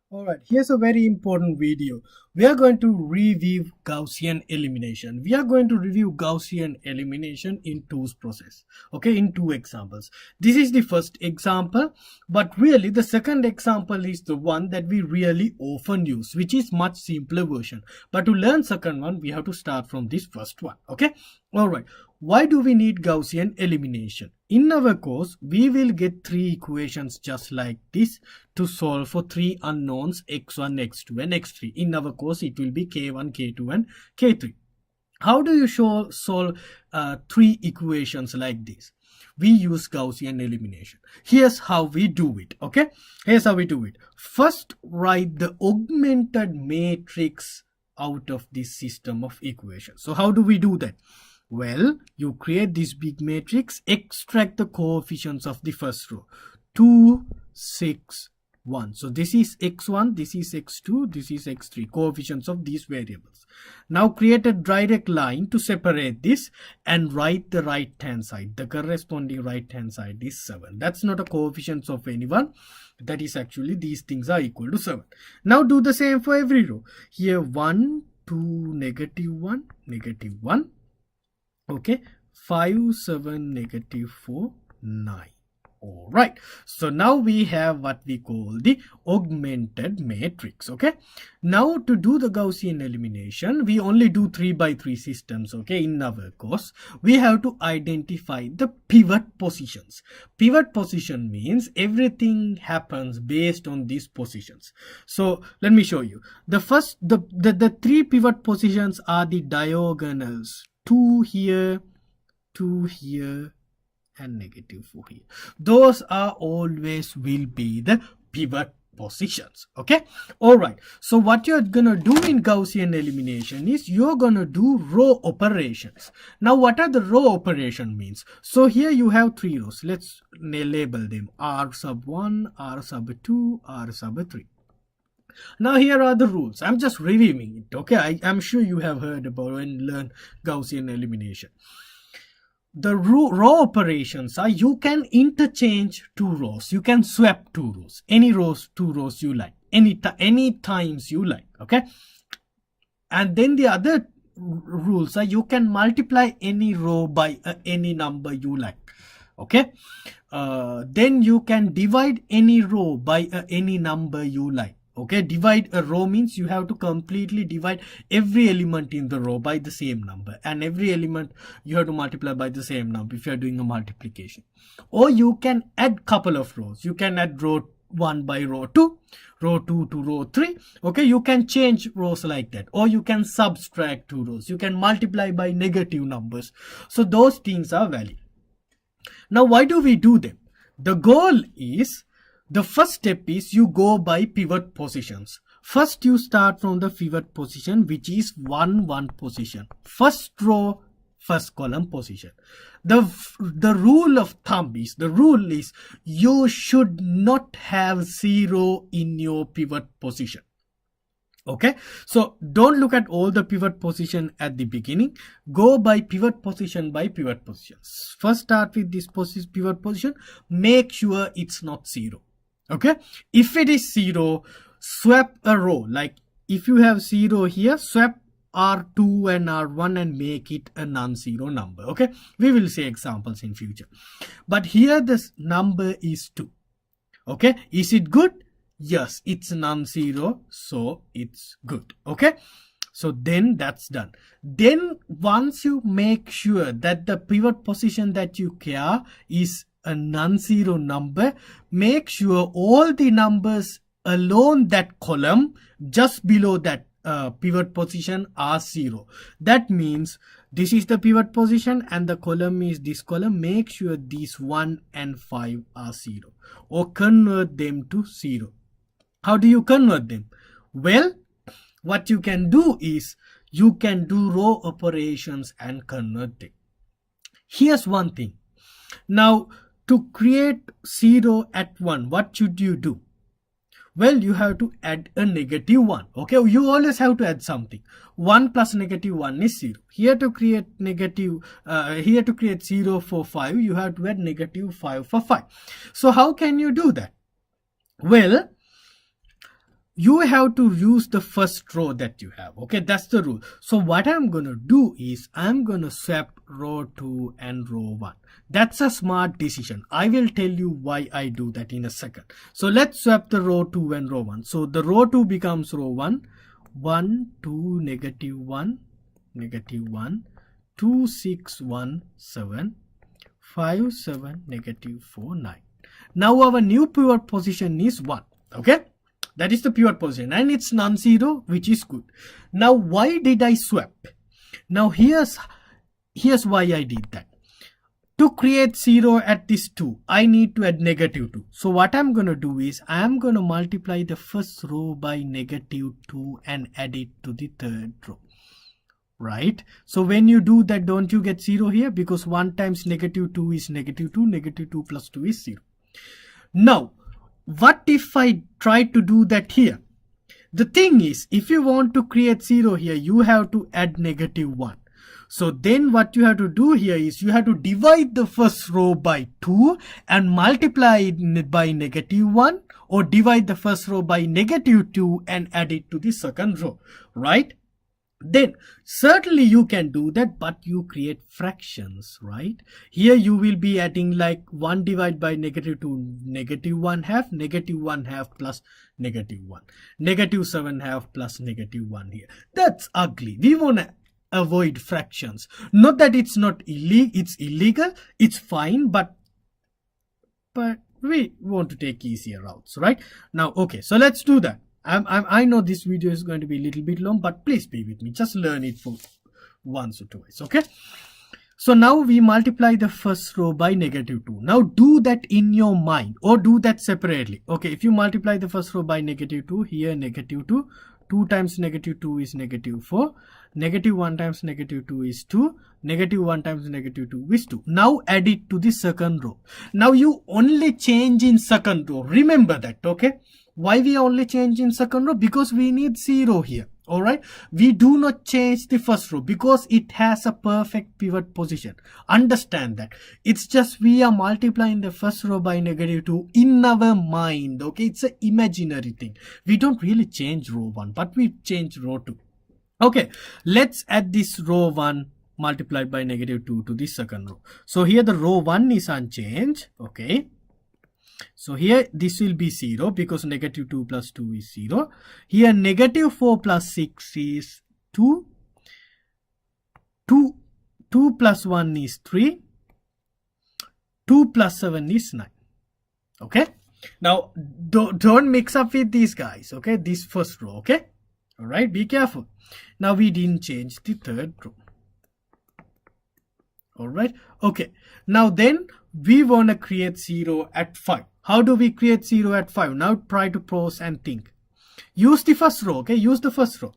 Alright, here's a very important video. We are going to review Gaussian elimination. We are going to review Gaussian elimination in two process. Okay, in two examples. This is the first example, but really the second example is the one that we really often use, which is much simpler version. But to learn second one, we have to start from this first one. Okay, alright. Why do we need Gaussian elimination? In our course, we will get three equations just like this to solve for three unknowns x1, x2 and x3. In our course, it will be k1, k2 and k3. How do you solve three equations like this? We use Gaussian elimination. Here's how we do it. Okay, here's how we do it. First, write the augmented matrix out of this system of equations. So how do we do that? Well, you create this big matrix, extract the coefficients of the first row. 2, 6, 1. So this is x1, this is x2, this is x3, coefficients of these variables. Now create a direct line to separate this and write the right hand side. The corresponding right hand side is 7. That's not a coefficients of anyone. That is actually these things are equal to 7. Now do the same for every row. Here 1, 2, -1, -1. Okay, 5, 7, -4, 9. All right, so now we have what we call the augmented matrix. Okay, now to do the Gaussian elimination, we only do 3 by 3 systems. Okay, in our course, we have to identify the pivot positions. Pivot position means everything happens based on these positions. So let me show you. The first, the 3 pivot positions are the diagonals. 2 here, 2 here, and -4 here. Those are always will be the pivot positions. Okay, all right. So what you're gonna do in Gaussian elimination is you're gonna do row operations. Now what are the row operation means? So here you have 3 rows. Let's label them R sub 1, R sub 2, R sub 3. Now here are the rules. I'm just reviewing it. Okay, I'm sure you have heard about and learned Gaussian elimination. The row operations are you can interchange 2 rows. You can swap 2 rows. Any rows, 2 rows you like. Any times you like. Okay. And then the other rules are you can multiply any row by any number you like. Okay. Then you can divide any row by any number you like. Okay, divide a row means you have to completely divide every element in the row by the same number, and every element you have to multiply by the same number if you are doing a multiplication. Or you can add couple of rows. You can add row 1 by row 2, row 2 to row 3. Okay, you can change rows like that, or you can subtract 2 rows. You can multiply by negative numbers. So those things are valid. Now why do we do them? The goal is, the first step is you go by pivot positions. First you start from the pivot position, which is 1, 1 position. First row, first column position. The rule of thumb is, you should not have 0 in your pivot position. Okay, so don't look at all the pivot position at the beginning. Go by pivot position by pivot positions. First start with this pivot position. Make sure it's not 0. Okay, if it is 0, swap a row. Like if you have 0 here, swap R2 and R1 and make it a non-zero number. Okay, we will see examples in future. But here this number is 2. Okay, is it good? Yes, it's non-zero, so it's good. Okay, so then that's done. Then once you make sure that the pivot position that you care is a non-zero number, make sure all the numbers along that column just below that pivot position are 0. That means this is the pivot position and the column is this column. Make sure these 1 and 5 are 0, or convert them to 0. How do you convert them? Well, what you can do is you can do row operations and convert them. Here's one thing. Now, to create 0 at 1, what should you do? Well, you have to add a -1. Okay, you always have to add something. 1 plus -1 is 0. Here to create here to create 0 for 5, you have to add -5 for 5. So how can you do that? Well, you have to use the first row that you have. Okay, that's the rule. So what I'm going to do is I'm going to swap row 2 and row 1. That's a smart decision. I will tell you why I do that in a second. So let's swap the row 2 and row 1. So the row 2 becomes row 1, 1, 2, negative 1, negative 1, 2, 6, 1, 7, 5, 7, negative 4, 9. Now our new pivot position is 1. Okay, that is the pivot position and it's non-zero, which is good. Now why did I swap? Now here's why I did that. To create 0 at this 2, I need to add negative 2. So what I'm going to do is I'm going to multiply the first row by negative 2 and add it to the third row. Right? So when you do that, don't you get 0 here? Because 1 times negative 2 is negative 2. Negative 2 plus 2 is 0. Now, what if I try to do that here? The thing is, if you want to create 0 here, you have to add negative 1. So then what you have to do here is you have to divide the first row by 2 and multiply it by negative 1, or divide the first row by negative 2 and add it to the second row, right? Then certainly you can do that, but you create fractions, right? Here you will be adding like 1 divided by negative 2, negative 1 half, negative 1 half plus negative 1, negative 7 half plus negative 1 here. That's ugly. We want to avoid fractions. Not that it's not illegal, it's illegal, it's fine, but we want to take easier routes, right? Now, okay, so let's do that. I know this video is going to be a little bit long, but please be with me. Just learn it for once or twice, okay? So now we multiply the first row by negative 2. Now do that in your mind or do that separately. Okay, if you multiply the first row by negative 2, here negative 2, 2 times negative 2 is negative 4, negative 1 times negative 2 is 2, negative 1 times negative 2 is 2. Now add it to the second row. Now you only change in second row. Remember that, okay? Why we only change in second row? Because we need 0 here. Alright, we do not change the first row because it has a perfect pivot position. Understand that. It's just we are multiplying the first row by negative 2 in our mind. Okay, it's an imaginary thing. We don't really change row 1, but we change row 2. Okay, let's add this row 1 multiplied by negative 2 to the second row. So here the row 1 is unchanged. Okay. So here this will be 0 because negative 2 plus 2 is 0. Here negative 4 plus 6 is 2. 2 plus 1 is 3. 2 plus 7 is 9. Okay. Now don't mix up with these guys. Okay. This first row. Okay. Alright. Be careful. Now we didn't change the third row. Alright. Okay. Now then we want to create 0 at 5. How do we create 0 at 5? Now try to pause and think. Use the first row, okay? Use the first row.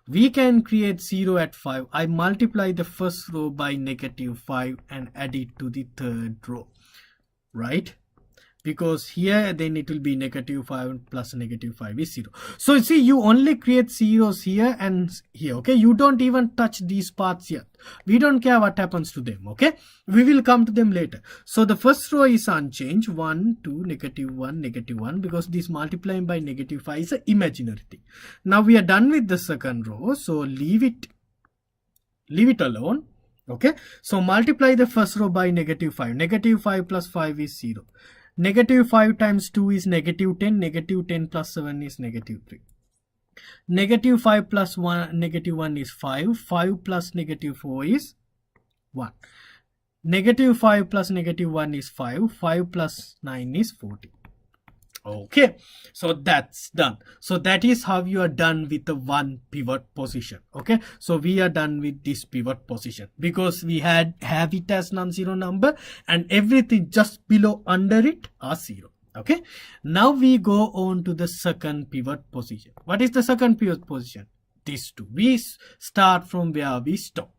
We can create 0 at 5. I multiply the first row by negative 5 and add it to the third row, right? Because here then it will be negative 5 plus negative 5 is 0. So see, you only create zeros here and here, okay? You don't even touch these parts yet. We don't care what happens to them, okay? We will come to them later. So the first row is unchanged, 1, 2, negative 1, because this multiplying by negative 5 is an imaginary thing. Now we are done with the second row, so leave it alone, okay? So multiply the first row by negative 5. Negative 5 plus 5 is 0. Negative 5 times 2 is negative 10. Negative 10 plus 7 is negative 3. Negative 5 plus 1, negative 1 is 5. 5 plus negative 4 is 1. Negative 5 plus negative 1 is 5. 5 plus 9 is 40. Okay, so that's done. So that is how you are done with the one pivot position. Okay, so we are done with this pivot position because we have it as non-zero number and everything just below under it are 0. Okay, now we go on to the second pivot position. What is the second pivot position? These two. We start from where we stop.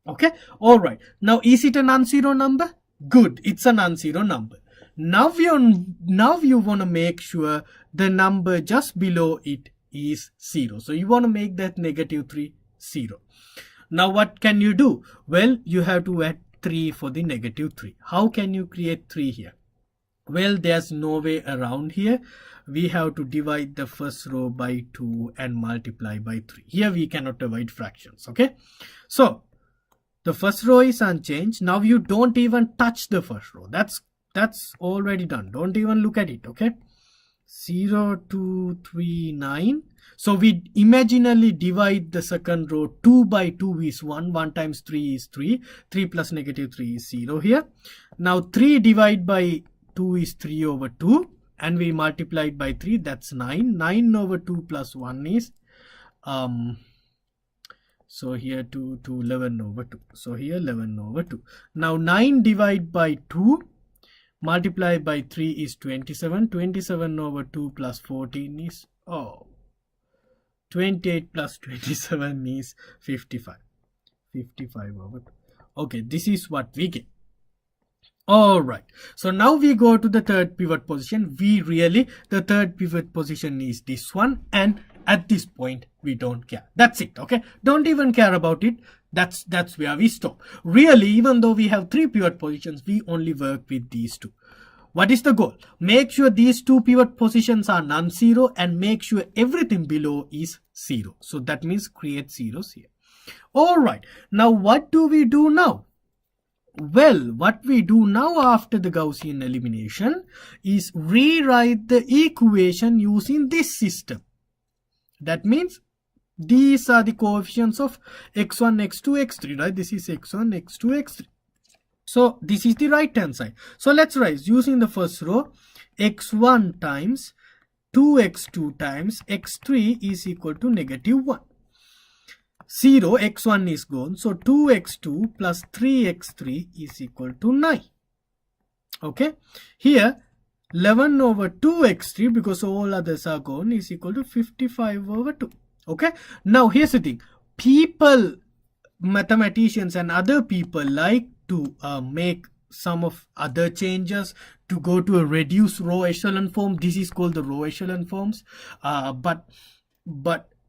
Okay, all right. Now is it a non-zero number? Good, it's a non-zero number. Now you want to make sure the number just below it is 0. So you want to make that negative 3 0. Now what can you do? Well, you have to add 3 for the negative 3. How can you create 3 here? Well, there's no way around here. We have to divide the first row by 2 and multiply by 3. Here we cannot avoid fractions, okay? So the first row is unchanged. Now you don't even touch the first row. That's already done. Don't even look at it, okay? 0, 2, 3, 9. So we imaginarily divide the second row. 2 by 2 is 1. 1 times 3 is 3. 3 plus negative 3 is 0 here. Now 3 divided by 2 is 3 over 2. And we multiply it by 3. That's 9. 9 over 2 plus 1 is... so here 2 to 11 over 2. So here 11 over 2. Now 9 divided by 2 multiplied by 3 is 27. 27 over 2 plus 14 is 28 plus 27 is 55. 55 over 2. Okay, this is what we get. Alright, so now we go to the third pivot position. The third pivot position is this one, and at this point we don't care. That's it, okay? Don't even care about it. That's where we stop. Really, even though we have 3 pivot positions, we only work with these 2. What is the goal? Make sure these 2 pivot positions are non-zero and make sure everything below is 0. So that means create zeros here. Alright, now what do we do now? Well, what we do now after the Gaussian elimination is rewrite the equation using this system. That means these are the coefficients of x1, x2, x3, right? This is x1, x2, x3. So this is the right hand side. So let's write using the first row, x1 times 2x2 times x3 is equal to negative 1. 0, x1 is gone. So 2x2 plus 3x3 is equal to 9. Okay. Here 11 over 2x3, because all others are gone, is equal to 55 over 2. Okay. Now here's the thing. People, mathematicians and other people like to make some of other changes to go to a reduced row echelon form. This is called the row echelon forms. But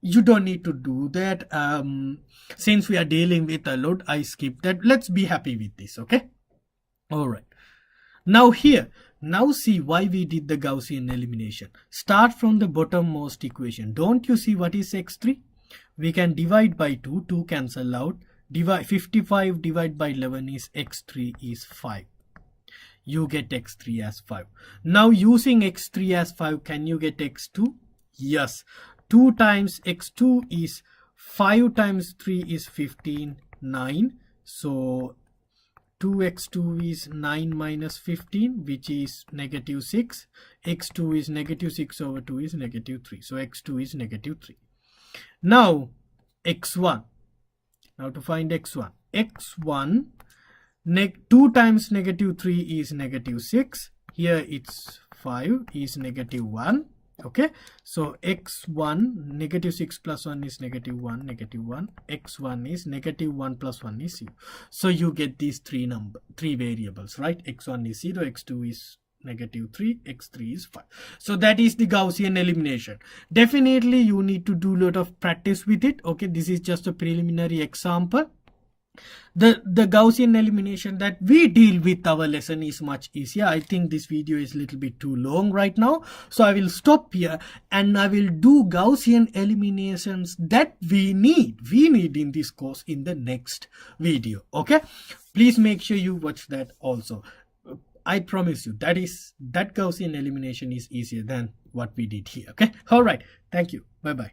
you don't need to do that. Since we are dealing with a load, I skip that. Let's be happy with this, okay? All right. Now here, now see why we did the Gaussian elimination. Start from the bottommost equation. Don't you see what is x3? We can divide by 2. 2 cancel out. 55 divided by 11 is x3 is 5. You get x3 as 5. Now using x3 as 5, can you get x2? Yes. 2 times x2 is 5 times 3 is 15, 9. So 2x2 is 9 minus 15, which is negative 6. x2 is negative 6 over 2 is negative 3. So x2 is negative 3. Now x1. Now to find x1. x1, 2 times negative 3 is negative 6. Here it's 5 is negative 1. Okay, so x1, negative 6 plus 1 is negative 1, negative 1. x1 is negative 1 plus 1 is 0. So you get these three variables, right? x1 is 0, x2 is negative 3, x3 is 5. So that is the Gaussian elimination. Definitely you need to do a lot of practice with it. Okay, this is just a preliminary example. The Gaussian elimination that we deal with our lesson is much easier. I think this video is a little bit too long right now, so I will stop here and I will do Gaussian eliminations that we need in this course in the next video. Okay, please make sure you watch that also. I promise you that Gaussian elimination is easier than what we did here. Okay, all right, thank you, bye bye.